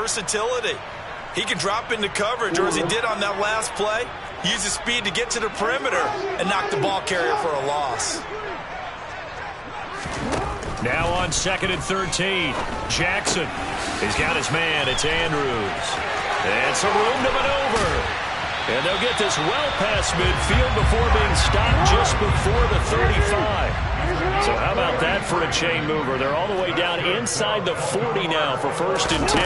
versatility. He can drop into coverage, or as he did on that last play, use his speed to get to the perimeter and knock the ball carrier for a loss. Now on 2nd and 13, Jackson. He's got his man. It's Andrews. And some room to maneuver. And they'll get this well past midfield before being stopped just before the 35. So how about that for a chain mover? They're all the way down inside the 40 now for 1st and 10.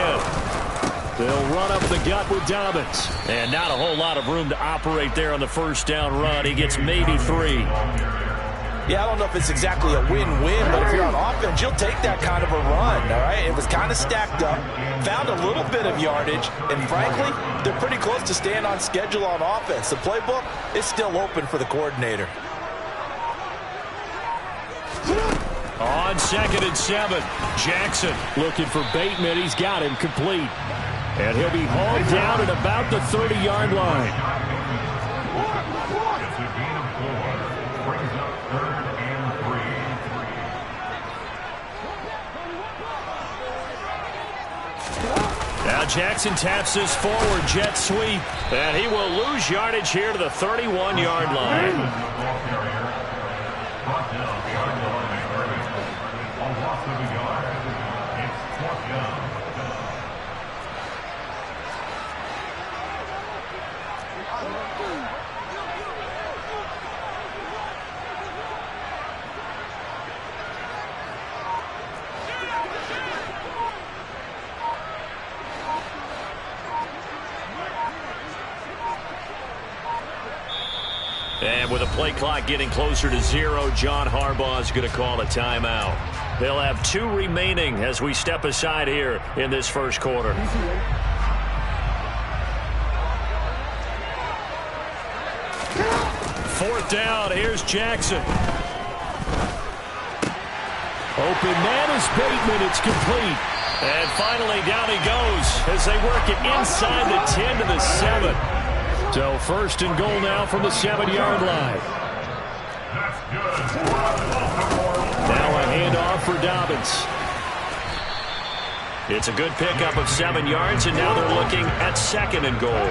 They'll run up the gut with Dobbins. And not a whole lot of room to operate there on the first down run. He gets maybe 3. Yeah, I don't know if it's exactly a win-win, but if you're on offense, you'll take that kind of a run, all right? It was kind of stacked up, found a little bit of yardage, and frankly, they're pretty close to staying on schedule on offense. The playbook is still open for the coordinator. On 2nd and 7, Jackson looking for Bateman. He's got him complete. And he'll be hauled down at about the 30-yard line. Now Jackson taps this forward jet sweep, and he will lose yardage here to the 31-yard line. And with a play clock getting closer to 0, John Harbaugh is going to call a timeout. They'll have 2 remaining as we step aside here in this first quarter. 4th down. Here's Jackson. Open man is Bateman. It's complete. And finally down he goes as they work it inside the 10 to the 7. So 1st and goal now from the 7-yard line. Now a handoff for Dobbins. It's a good pickup of 7 yards, and now they're looking at 2nd and goal.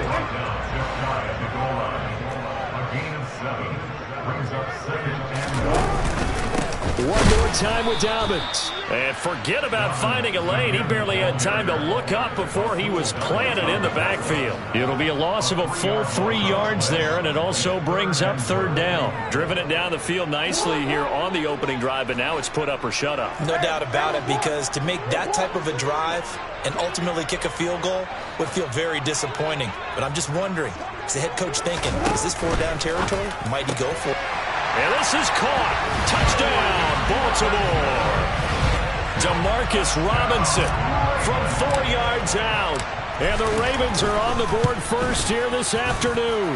One more time with Dobbins. And forget about finding a lane. He barely had time to look up before he was planted in the backfield. It'll be a loss of a full 3 yards there, and it also brings up 3rd down. Driven it down the field nicely here on the opening drive, but now it's put up or shut up. No doubt about it, because to make that type of a drive and ultimately kick a field goal would feel very disappointing. But I'm just wondering, is the head coach thinking, is this 4-down territory? Might he go for it? And this is caught. Touchdown, Baltimore. Demarcus Robinson from 4 yards out. And the Ravens are on the board first here this afternoon.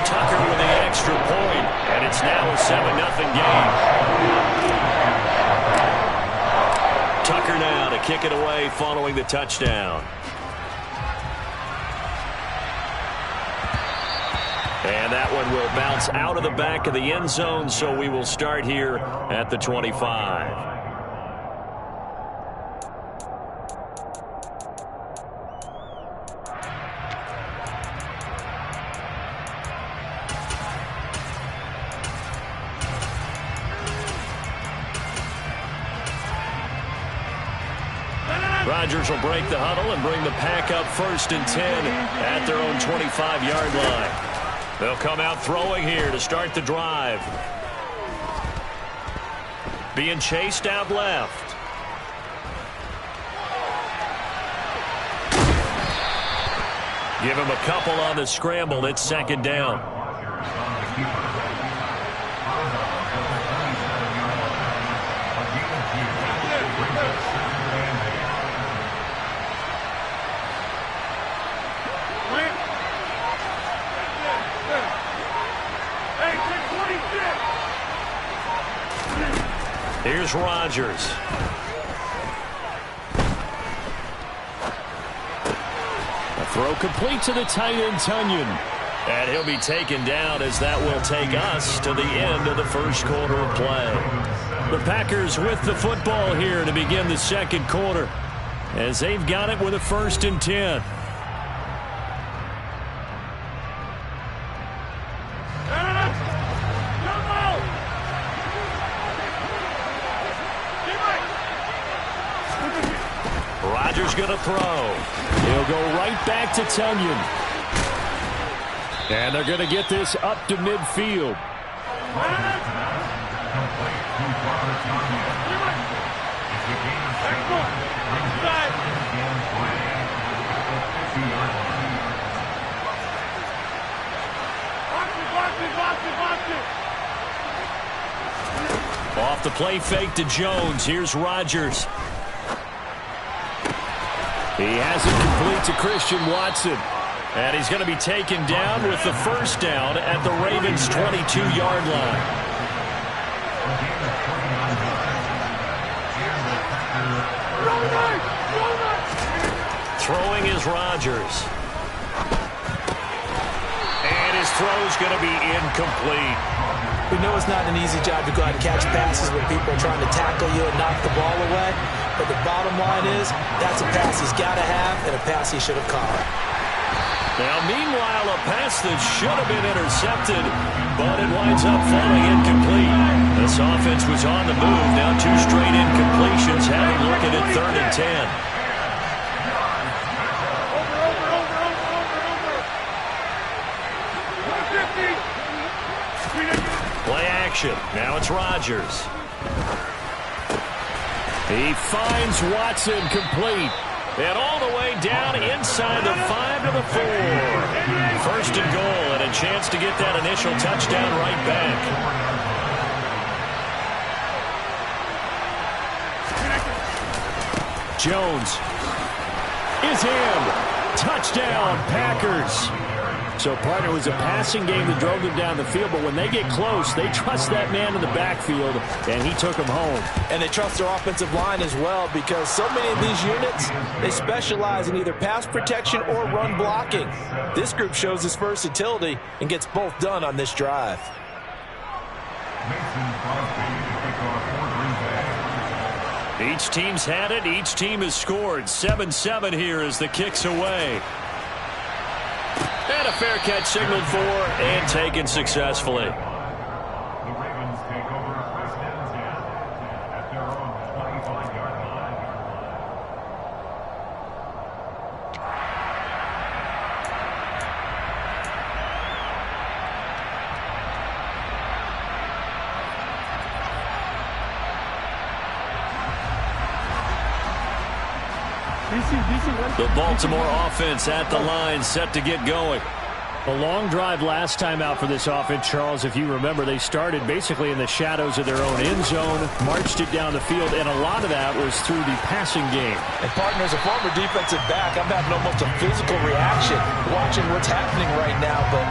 Tucker with the extra point, and it's now a 7-0 game. Tucker now to kick it away following the touchdown. And that one will bounce out of the back of the end zone, so we will start here at the 25. Rodgers will break the huddle and bring the pack up 1st and 10 at their own 25-yard line. They'll come out throwing here to start the drive. Being chased out left. Give him a couple on the scramble. It's 2nd down. Here's Rodgers. A throw complete to the tight end, Tunyon. And he'll be taken down as that will take us to the end of the first quarter of play. The Packers with the football here to begin the second quarter. as they've got it with a 1st and 10. Rodgers going to throw. He'll go right back to Tonyan. And they're going to get this up to midfield. Off the play fake to Jones. Here's Rodgers. He has it complete to Christian Watson. And he's going to be taken down with the 1st down at the Ravens' 22-yard line. Throwing is Rodgers. And his throw's going to be incomplete. We know it's not an easy job to go out and catch passes when people are trying to tackle you and knock the ball away. But the bottom line is, that's a pass he's got to have and a pass he should have caught. Now, meanwhile, a pass that should have been intercepted, but it winds up falling incomplete. This offense was on the move. Now 2 straight incompletions, having looking at 3rd and 10. Play action. Now it's Rodgers. He finds Watson complete. And all the way down inside the 5 to the 4. 1st and goal and a chance to get that initial touchdown right back. Jones is in. Touchdown, Packers. So, partner, it was a passing game that drove them down the field, but when they get close, they trust that man in the backfield, and he took them home. And they trust their offensive line as well, because so many of these units, they specialize in either pass protection or run blocking. This group shows its versatility and gets both done on this drive. Each team's had it. Each team has scored. 7-7 here as the kick's away. And a fair catch signaled for and taken successfully. The Ravens take over 1st and 10 at their own 25-yard line. The Baltimore offense at the line, set to get going. A long drive last time out for this offense, Charles. If you remember, they started basically in the shadows of their own end zone, marched it down the field, and a lot of that was through the passing game. And, partner, as a former defensive back, I'm having almost a physical reaction watching what's happening right now. But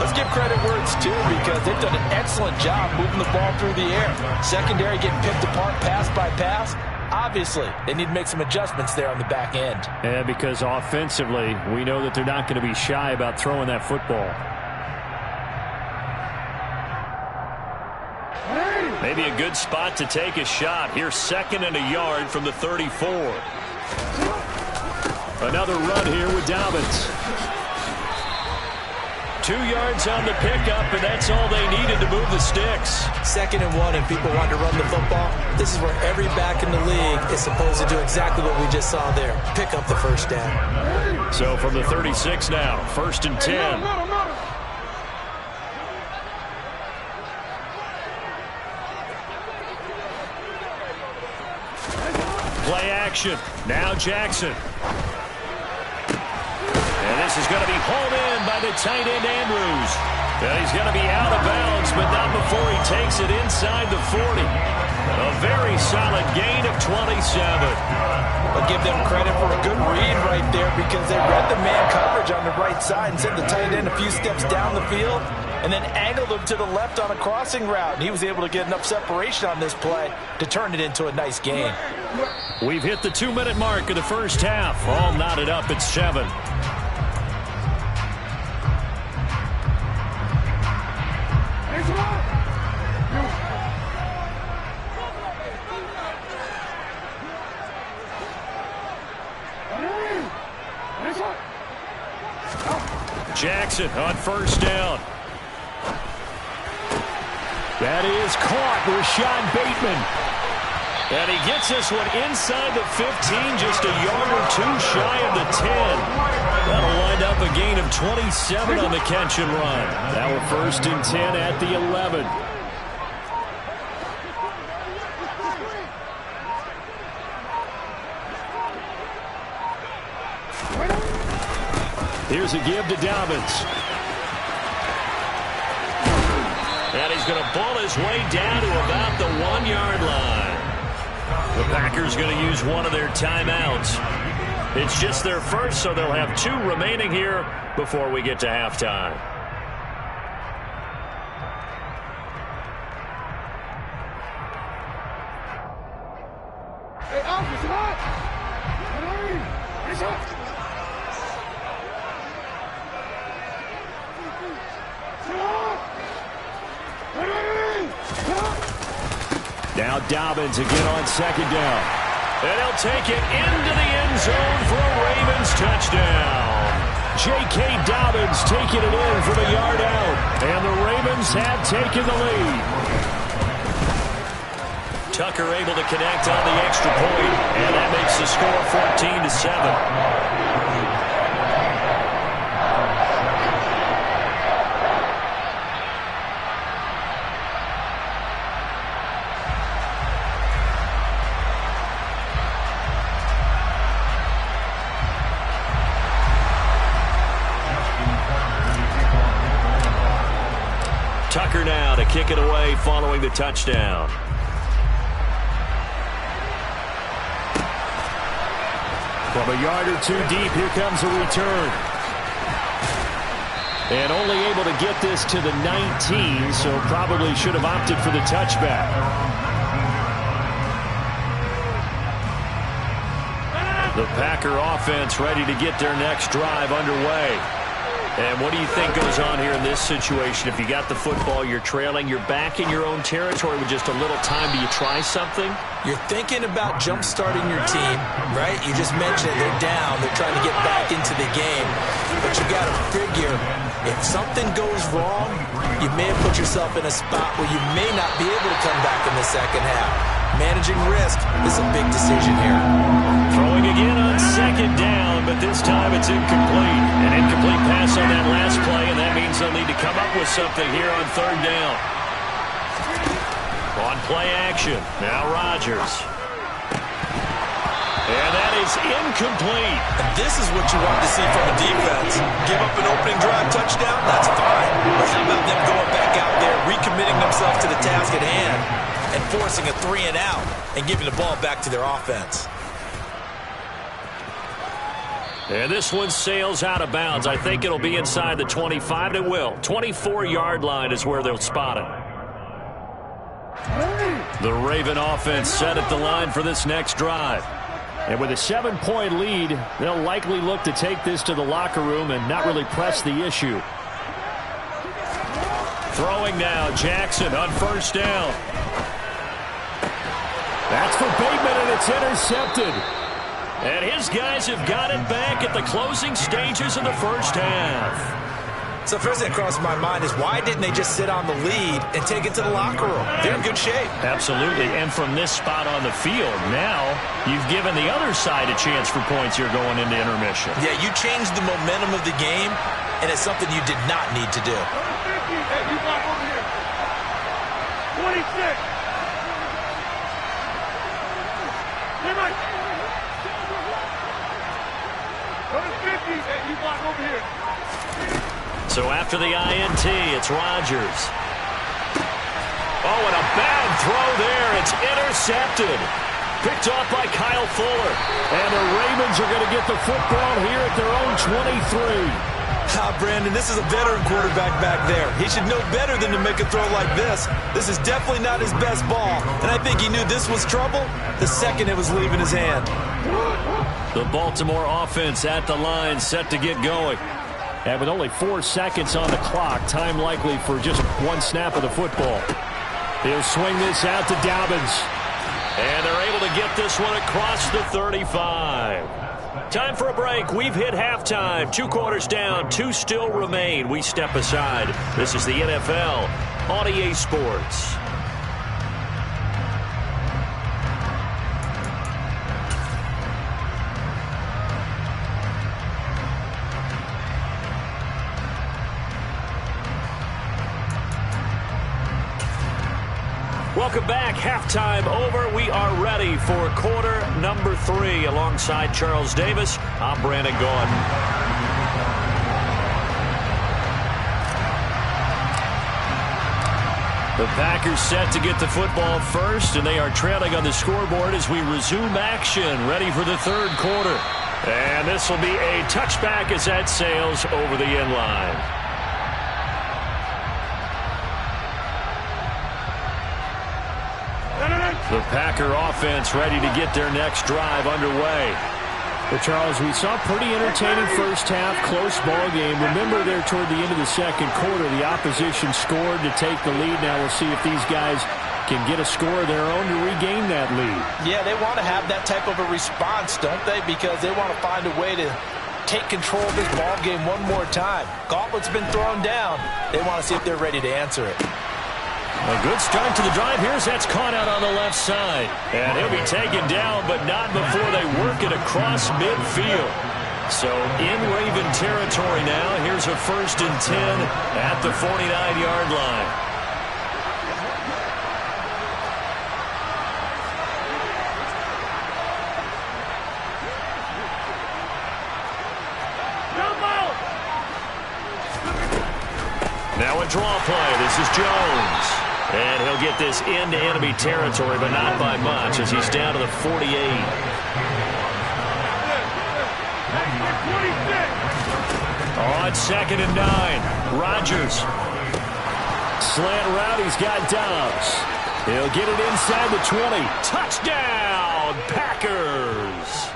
let's give credit where it's due, because they've done an excellent job moving the ball through the air. Secondary getting picked apart pass by pass. Obviously, they need to make some adjustments there on the back end. Yeah, because offensively, we know that they're not going to be shy about throwing that football. Maybe a good spot to take a shot. Here's 2nd and a yard from the 34. Another run here with Dobbins. 2 yards on the pickup, and that's all they needed to move the sticks. 2nd and 1, and people want to run the football. This is where every back in the league is supposed to do exactly what we just saw there. Pick up the 1st down. So from the 36 now, 1st and 10. Play action. Now Jackson. And this is going to be hauled in by the tight end, Andrews. And he's going to be out of bounds, but not before he takes it inside the 40. A very solid gain of 27. I'll give them credit for a good read right there, because they read the man coverage on the right side and sent the tight end a few steps down the field and then angled him to the left on a crossing route. And he was able to get enough separation on this play to turn it into a nice gain. We've hit the 2-minute mark of the first half. All knotted up at 7. Jackson on first down. That is caught. Rashad Bateman. And he gets this one inside the 15, just a yard or two shy of the 10. That'll wind up a gain of 27 on the catch and run. Now a 1st and 10 at the 11. Here's a give to Dobbins. And he's going to ball his way down to about the 1-yard line. The Packers going to use one of their timeouts. It's just their first, so they'll have 2 remaining here before we get to halftime. Hey, Alfred, come on! Come on! Now Dobbins again on 2nd down. And he'll take it into the end zone for a Ravens touchdown. J.K. Dobbins taking it in from a yard out. And the Ravens have taken the lead. Tucker able to connect on the extra point, and that makes the score 14-7. Tucker now to kick it away following the touchdown. From a yard or 2 deep, here comes a return. And only able to get this to the 19, so probably should have opted for the touchback. The Packer offense ready to get their next drive underway. And what do you think goes on here in this situation? If you got the football, you're trailing, you're back in your own territory with just a little time. Do you try something? You're thinking about jump-starting your team, right? You just mentioned they're down. They're trying to get back into the game. But you got to figure, if something goes wrong, you may have put yourself in a spot where you may not be able to come back in the second half. Managing risk is a big decision here. Throwing again on 2nd down, but this time it's incomplete. An incomplete pass on that last play, and that means they'll need to come up with something here on 3rd down. On play action, now Rodgers. And that is incomplete. And this is what you want to see from a defense. Give up an opening drive touchdown, that's fine. But how about them going back out there, recommitting themselves to the task at hand, and forcing a 3-and-out and giving the ball back to their offense. And this one sails out of bounds. I think it'll be inside the 25, and it will. 24-yard line is where they'll spot it. The Raven offense set at the line for this next drive. And with a 7-point lead, they'll likely look to take this to the locker room and not really press the issue. Throwing now, Jackson on 1st down. That's for Bateman, and it's intercepted. And his guys have got it back at the closing stages of the 1st half. So first thing that crossed my mind is, why didn't they just sit on the lead and take it to the locker room? They're in good shape. Absolutely, and from this spot on the field, now you've given the other side a chance for points here going into intermission. Yeah, you changed the momentum of the game, and it's something you did not need to do. Hey, you walk over here. 26. Hey, Mike. Go to 50. Hey, you walk over here. So after the INT, it's Rodgers. Oh, and a bad throw there. It's intercepted. Picked off by Kyle Fuller. And the Ravens are going to get the football here at their own 23. Brandon, this is a veteran quarterback back there. He should know better than to make a throw like this. This is definitely not his best ball, and I think he knew this was trouble the second it was leaving his hand. The Baltimore offense at the line, set to get going. And with only 4 seconds on the clock, time likely for just one snap of the football. He'll swing this out to Dobbins. And they're able to get this one across the 35. Time for a break. We've hit halftime. 2 quarters down, 2 still remain. We step aside. This is the NFL on EA Sports. Welcome back. Halftime over. We are ready for quarter number 3. Alongside Charles Davis, I'm Brandon Gaudin. The Packers set to get the football first, and they are trailing on the scoreboard as we resume action, ready for the third quarter. And this will be a touchback as that sails over the end line. The Packer offense ready to get their next drive underway. Well, Charles, we saw a pretty entertaining first half, close ball game. Remember there toward the end of the second quarter, the opposition scored to take the lead. Now we'll see if these guys can get a score of their own to regain that lead. Yeah, they want to have that type of a response, don't they? Because they want to find a way to take control of this ball game one more time. Gauntlet's been thrown down. They want to see if they're ready to answer it. A good start to the drive. Here's that's caught out on the left side. And he'll be taken down, but not before they work it across midfield. So in Raven territory now. Here's a 1st and 10 at the 49-yard line. Now a draw play. This is Jones. And he'll get this into enemy territory, but not by much as he's down to the 48. On 2nd and 9, Rodgers. Slant route, he's got Dobbs. He'll get it inside the 20. Touchdown, Packers!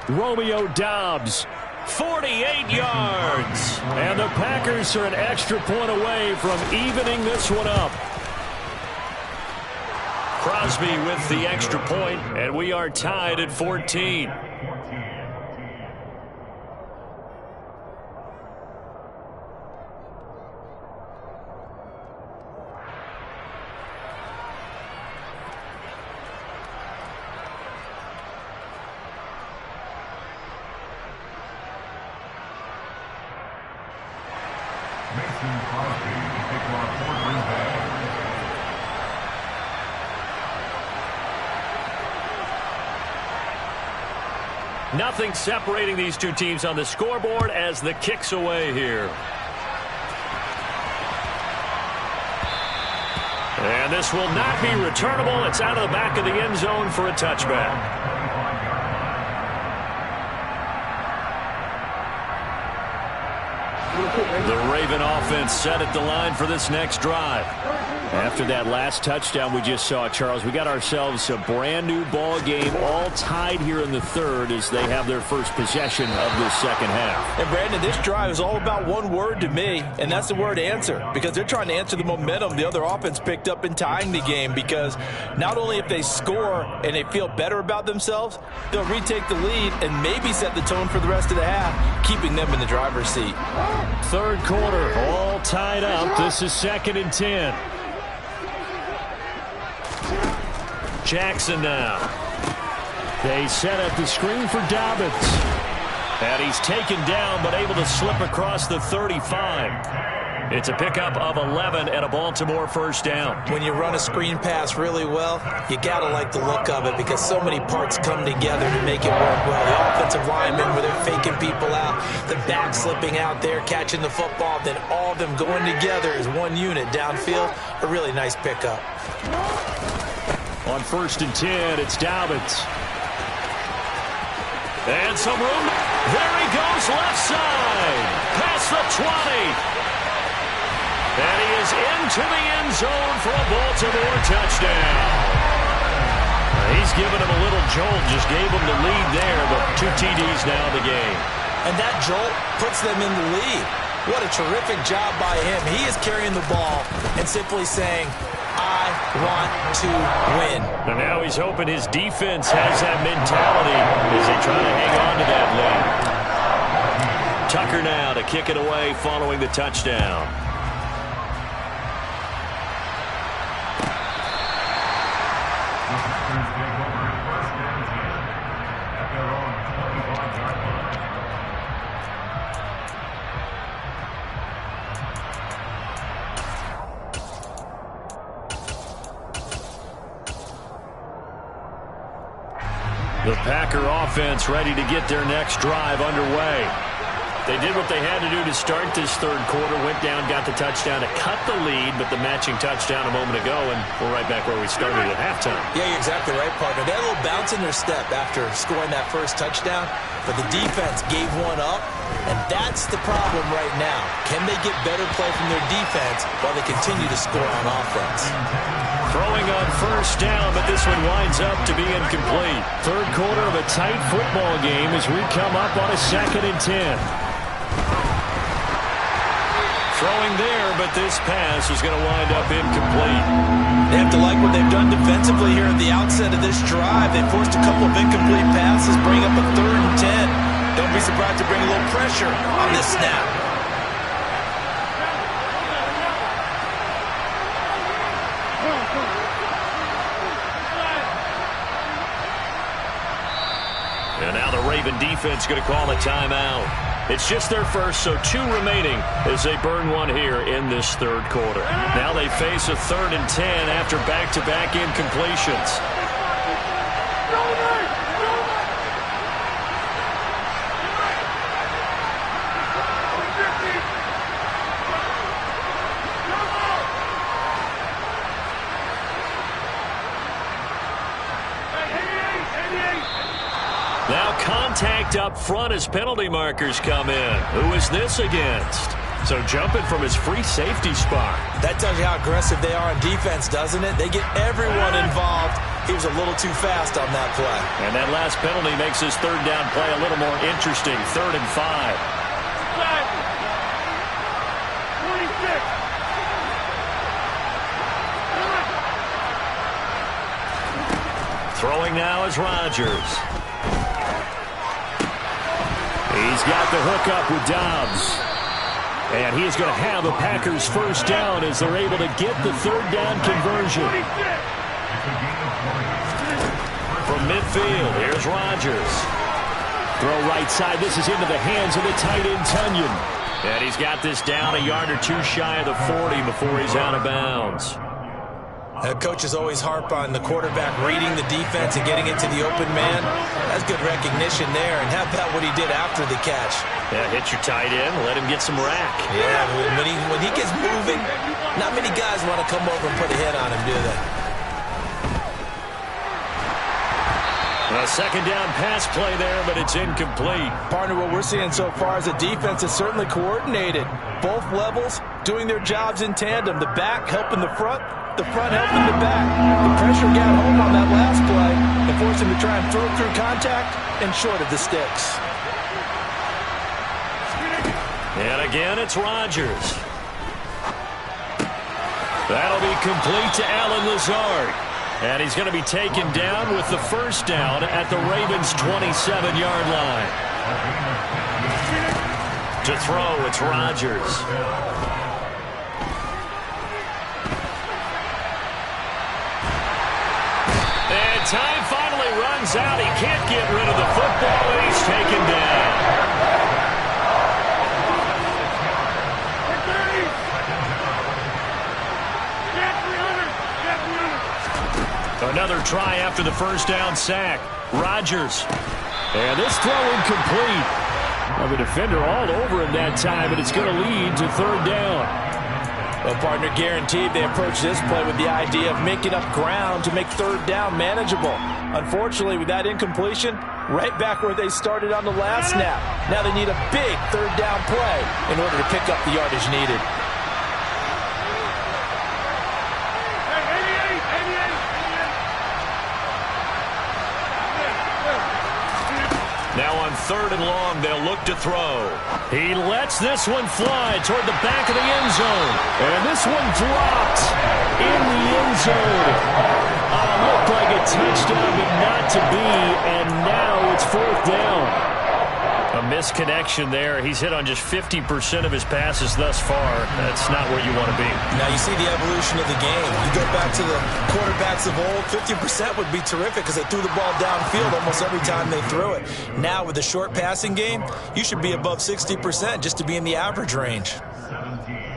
Romeo Dobbs. 48 yards. And the Packers are an extra point away from evening this one up. Crosby with the extra point, and we are tied at 14. Mason Crosby to take on 4 Green Bay. Nothing separating these two teams on the scoreboard as the kick's away here. And this will not be returnable. It's out of the back of the end zone for a touchback. The Raven offense set at the line for this next drive. After that last touchdown we just saw, Charles, we got ourselves a brand new ball game, all tied here in the third as they have their first possession of this second half. And Brandon, this drive is all about one word to me, and that's the word answer, because they're trying to answer the momentum the other offense picked up in tying the game, because not only if they score and they feel better about themselves, they'll retake the lead and maybe set the tone for the rest of the half, keeping them in the driver's seat. Third quarter, all tied up. This is 2nd and 10. Jackson now. They set up the screen for Dobbins. And he's taken down but able to slip across the 35. It's a pickup of 11 and a Baltimore first down. When you run a screen pass really well, you got to like the look of it because so many parts come together to make it work well. The offensive linemen where they're faking people out, the back slipping out there, catching the football, then all of them going together as one unit downfield. A really nice pickup. On 1st and 10, it's Dobbins. And some room. There he goes, left side. Past the 20. And he is into the end zone for a Baltimore touchdown. He's given him a little jolt, just gave him the lead there, but 2 TDs now in the game. And that jolt puts them in the lead. What a terrific job by him. He is carrying the ball and simply saying, I want to win. And now he's hoping his defense has that mentality as they try to hang on to that lead. Tucker now to kick it away following the touchdown. The Packer offense ready to get their next drive underway. They did what they had to do to start this third quarter, went down, got the touchdown to cut the lead, but the matching touchdown a moment ago, and we're right back where we started at halftime. Yeah, you're exactly right, partner. They had a little bounce in their step after scoring that first touchdown, but the defense gave one up, and that's the problem right now. Can they get better play from their defense while they continue to score on offense? Throwing on first down, but this one winds up to be incomplete. Third quarter of a tight football game as we come up on a 2nd and 10. Throwing there, but this pass is going to wind up incomplete. They have to like what they've done defensively here at the outset of this drive. They forced a couple of incomplete passes, bring up a 3rd and 10. Don't be surprised to bring a little pressure on this snap. And now the Raven defense going to call a timeout. It's just their first, so 2 remaining as they burn one here in this third quarter. Now they face a 3rd and 10 after back-to-back incompletions. Now contact up front as penalty markers come in. Who is this against? So jumping from his free safety spot. That tells you how aggressive they are on defense, doesn't it? They get everyone involved. He was a little too fast on that play. And that last penalty makes his third down play a little more interesting. 3rd and 5. Throwing now is Rodgers. He's got the hook up with Dobbs. And he is going to have the Packers first down as they're able to get the 3rd down conversion. From midfield, here's Rodgers. Throw right side. This is into the hands of the tight end, Tunyon. And he's got this down a yard or 2 shy of the 40 before he's out of bounds. Coaches always harp on the quarterback reading the defense and getting it to the open man. That's good recognition there. And how about what he did after the catch? Yeah, hit your tight end, let him get some rack. Yeah, when he gets moving, not many guys want to come over and put a hit on him, do they? A 2nd down pass play there, but it's incomplete. Partner, what we're seeing so far is a defense is certainly coordinated. Both levels doing their jobs in tandem. The back helping the front helping the back. The pressure got home on that last play and forced him to try and throw through contact and short of the sticks. And again, it's Rodgers. That'll be complete to Allen Lazard. And he's going to be taken down with the first down at the Ravens' 27-yard line. To throw, it's Rodgers. And time finally runs out. He can't get rid of the football, and he's taken down. Another try after the first down sack. Rodgers. And this throw incomplete. Well, the defender all over him that time, and it's going to lead to 3rd down. Well, partner, guaranteed they approach this play with the idea of making up ground to make 3rd down manageable. Unfortunately, with that incompletion, right back where they started on the last snap. Now they need a big 3rd down play in order to pick up the yardage needed. Now on 3rd and long. They'll look to throw. He lets this one fly toward the back of the end zone. And this one dropped in the end zone. Looked like a touchdown, but not to be. And now it's 4th down. A misconnection there. He's hit on just 50% of his passes thus far. That's not where you want to be. Now you see the evolution of the game. You go back to the quarterbacks of old, 50% would be terrific because they threw the ball downfield almost every time they threw it. Now with the short passing game, you should be above 60% just to be in the average range.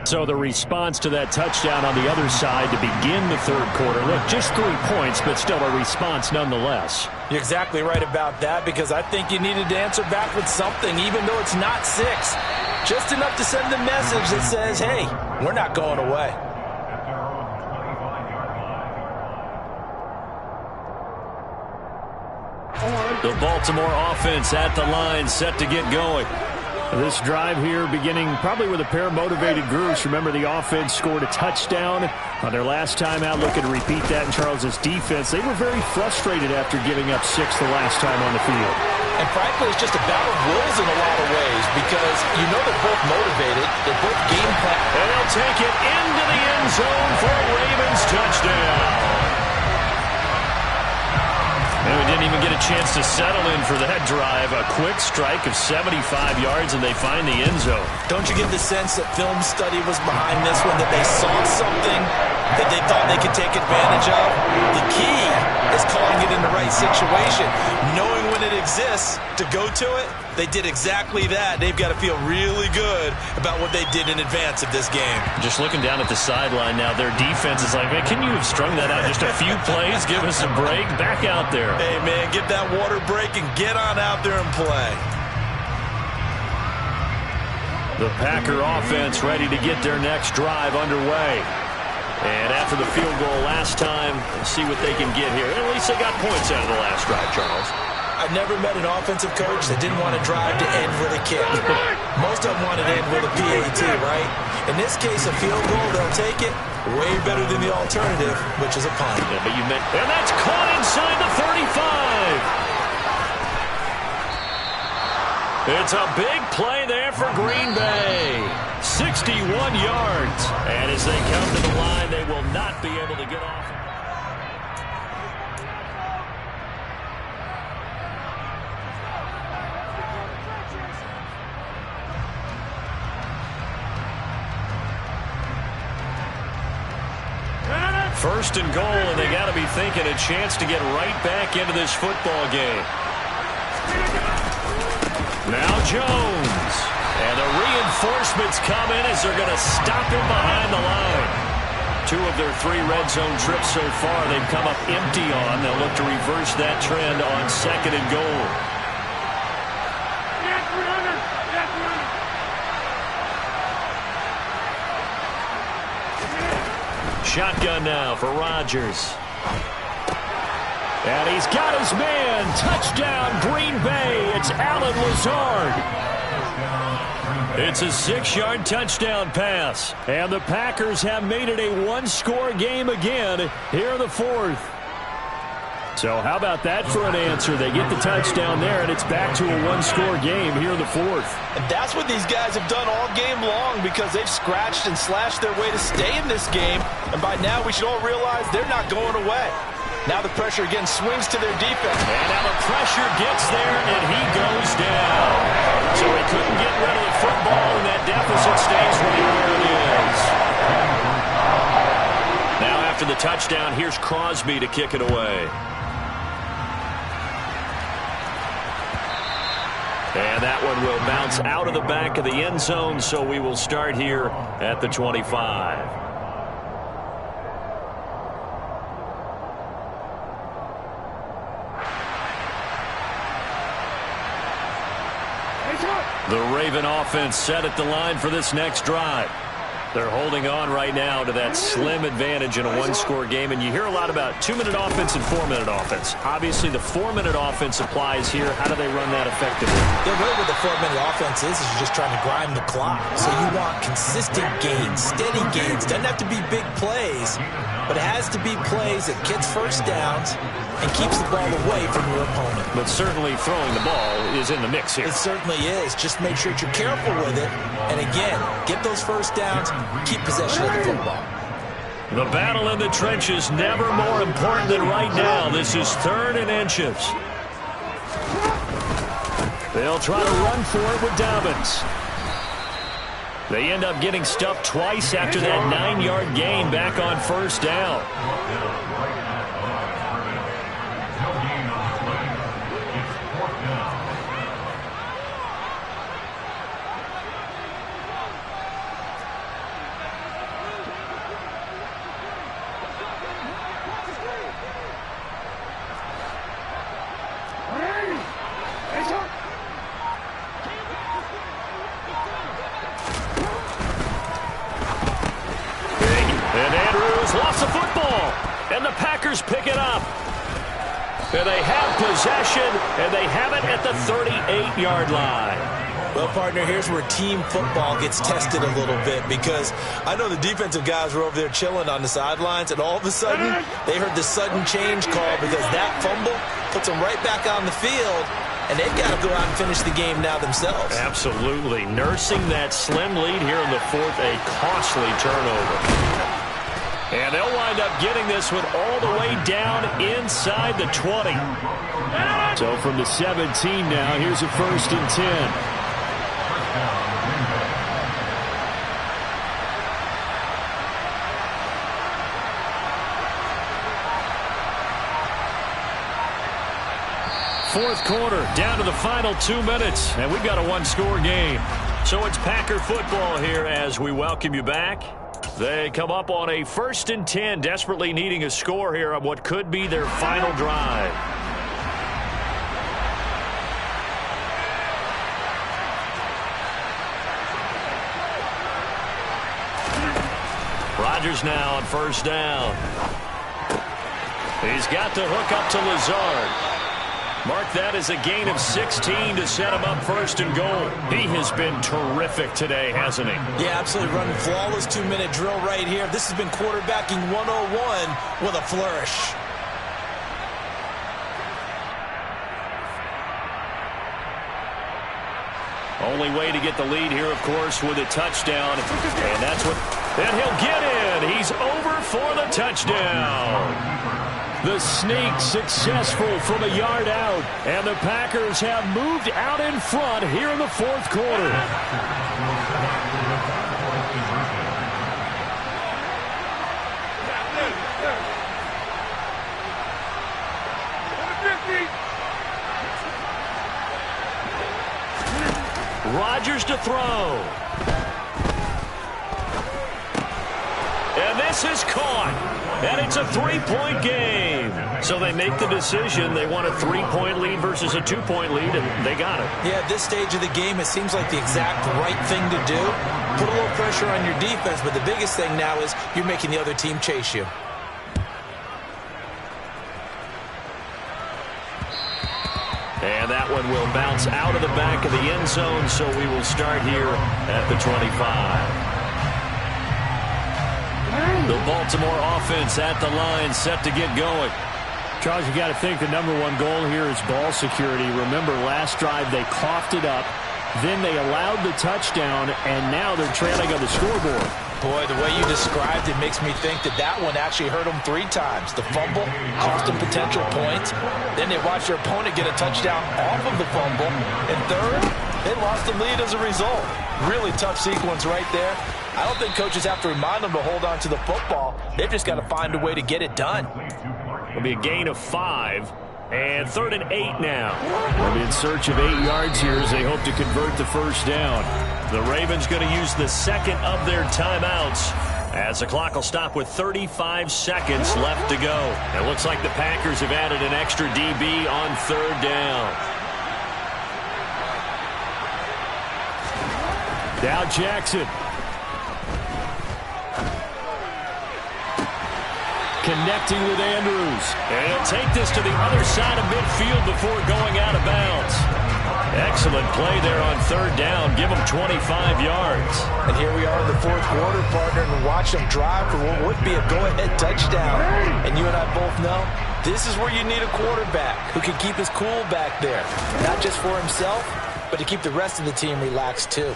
So the response to that touchdown on the other side to begin the 3rd quarter. Look, just 3 points, but still a response nonetheless. You're exactly right about that because I think you needed to answer back with something, even though it's not 6. Just enough to send the message that says, hey, we're not going away. At their own 25-yard line. The Baltimore offense at the line, set to get going. This drive here beginning probably with a pair of motivated groups. Remember, the offense scored a touchdown on their last time out. Looking to repeat that in Charles's defense. They were very frustrated after giving up 6 the last time on the field. And frankly, it's just a battle of wills in a lot of ways because you know they're both motivated. They're both game plan. And they'll take it into the end zone for a Ravens touchdown. And we didn't even get a chance to settle in for that drive. A quick strike of 75 yards, and they find the end zone. Don't you get the sense that film study was behind this one, that they saw something that they thought they could take advantage of? The key is calling it in the right situation. Knowing when it exists to go to it, they did exactly that. They've got to feel really good about what they did in advance of this game. Just looking down at the sideline now, their defense is like, man, can you have strung that out just a few plays? Give us a break. Back out there. Hey, man, get that water break and get on out there and play. The Packer offense ready to get their next drive underway. And after the field goal last time, let's see what they can get here. At least they got points out of the last drive, Charles. I've never met an offensive coach that didn't want to drive to end with a kick. Most of them want to end with a PAT, right? In this case, a field goal, they'll take it. Way better than the alternative, which is a punt. Yeah, but and that's caught inside the 35. It's a big play there for Green Bay. 61 yards. And as they come to the line, they will not be able to get off. First and goal, and they got to be thinking a chance to get right back into this football game. Now Jones. And the reinforcements come in as they're going to stop him behind the line. 2 of their 3 red zone trips so far they've come up empty on. They'll look to reverse that trend on 2nd and goal. Shotgun now for Rodgers. And he's got his man. Touchdown, Green Bay. It's Allen Lazard. It's a 6-yard touchdown pass. And the Packers have made it a 1-score game again here in the 4th. So how about that for an answer? They get the touchdown there, and it's back to a 1-score game here in the 4th. And that's what these guys have done all game long because they've scratched and slashed their way to stay in this game. And by now, we should all realize they're not going away. Now the pressure again swings to their defense. And now the pressure gets there, and he goes down. So he couldn't get rid of the football, and that deficit stays right where it is. Now after the touchdown, here's Crosby to kick it away. And that one will bounce out of the back of the end zone, so we will start here at the 25. The Raven offense set at the line for this next drive. They're holding on right now to that slim advantage in a one-score game, and you hear a lot about 2-minute offense and 4-minute offense. Obviously, the 4-minute offense applies here. How do they run that effectively? The way with the 4-minute offense is you're just trying to grind the clock. So you want consistent gains, steady gains. Doesn't have to be big plays, but it has to be plays that gets first downs and keeps the ball away from your opponent. But certainly throwing the ball is in the mix here. It certainly is. Just make sure that you're careful with it. And again, get those first downs, keep possession of the football. The battle in the trenches never more important than right now. This is 3rd and inches. They'll try to run for it with Dobbins. They end up getting stuffed twice after that 9-yard gain back on first down. Pick it up. And they have possession, and they have it at the 38-yard line. Well, partner, here's where team football gets tested a little bit, because I know the defensive guys were over there chilling on the sidelines, and all of a sudden, they heard the sudden change call because that fumble puts them right back on the field, and they've got to go out and finish the game now themselves. Absolutely. Nursing that slim lead here in the 4th, a costly turnover. And they'll wind up getting this one all the way down inside the 20. So from the 17 now, here's a 1st and 10. Fourth quarter, down to the final 2 minutes, and we've got a one-score game. So it's Packer football here as we welcome you back. They come up on a 1st and 10, desperately needing a score here on what could be their final drive. Rodgers now on first down. He's got the hook up to Lazard. Mark that as a gain of 16 to set him up 1st and goal. He has been terrific today, hasn't he? Yeah, absolutely. Running flawless 2-minute drill right here. This has been quarterbacking 101 with a flourish. Only way to get the lead here, of course, with a touchdown. And that's what... And he'll get in. He's over for the touchdown. The sneak successful from a yard out. And the Packers have moved out in front here in the 4th quarter. Rodgers to throw. And this is caught. And it's a 3-point game. So they make the decision. They want a 3-point lead versus a 2-point lead, and they got it. Yeah, at this stage of the game, it seems like the exact right thing to do. Put a little pressure on your defense, but the biggest thing now is you're making the other team chase you. And that one will bounce out of the back of the end zone, so we will start here at the 25. The Baltimore offense at the line, set to get going. Charles, you got to think the #1 goal here is ball security. Remember, last drive they coughed it up, then they allowed the touchdown, and now they're trailing on the scoreboard. Boy, the way you described it makes me think that that one actually hurt them 3 times. The fumble cost them potential points. Then they watched their opponent get a touchdown off of the fumble. And third, they lost the lead as a result. Really tough sequence right there. I don't think coaches have to remind them to hold on to the football. They've just got to find a way to get it done. It'll be a gain of 5. And 3rd and 8 now. They'll be in search of 8 yards here as they hope to convert the first down. The Ravens going to use the second of their timeouts as the clock will stop with 35 seconds left to go. It looks like the Packers have added an extra DB on 3rd down. Now Jackson. Connecting with Andrews. And he'll take this to the other side of midfield before going out of bounds. Excellent play there on third down. Give him 25 yards. And here we are in the fourth quarter, partner, and watch him drive for what would be a go-ahead touchdown. And you and I both know this is where you need a quarterback who can keep his cool back there. Not just for himself, but to keep the rest of the team relaxed too.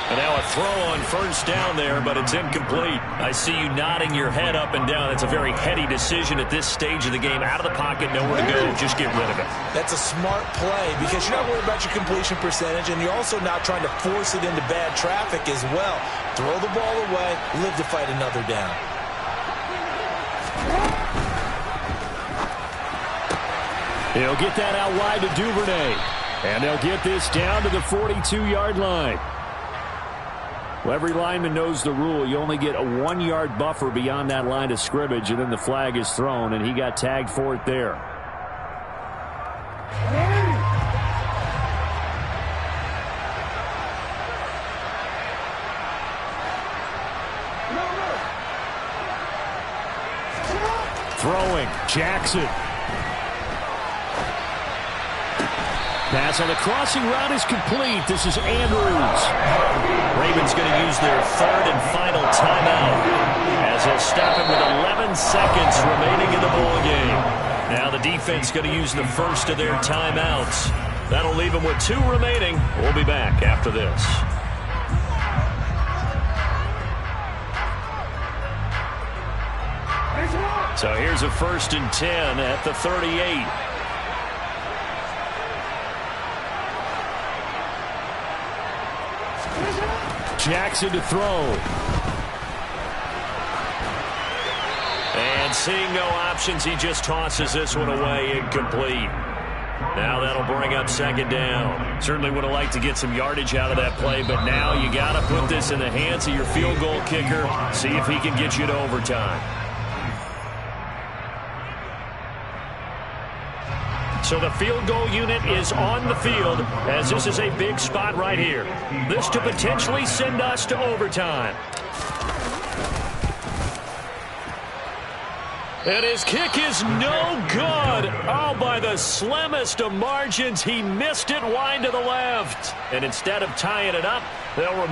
And now a throw on first down there, but it's incomplete. I see you nodding your head up and down. It's a very heady decision at this stage of the game. Out of the pocket, nowhere to go. Just get rid of it. That's a smart play because you're not worried about your completion percentage, and you're also not trying to force it into bad traffic as well. Throw the ball away, live to fight another down. He'll get that out wide to Duvernay. And they'll get this down to the 42-yard line. Well, every lineman knows the rule. You only get a 1-yard buffer beyond that line of scrimmage, and then the flag is thrown, and he got tagged for it there. Throwing, Jackson. Pass on the crossing route is complete. This is Andrews. Ravens going to use their third and final timeout as they'll stop him with 11 seconds remaining in the ball game. Now the defense going to use the first of their timeouts. That'll leave them with 2 remaining. We'll be back after this. So here's a 1st and 10 at the 38. Jackson to throw. And seeing no options, he just tosses this one away, incomplete. Now that'll bring up 2nd down. Certainly would have liked to get some yardage out of that play, but now you got to put this in the hands of your field goal kicker. See if he can get you to overtime. So the field goal unit is on the field as this is a big spot right here. This to potentially send us to overtime. And his kick is no good. Oh, by the slimmest of margins, he missed it wide to the left. And instead of tying it up, they'll remain.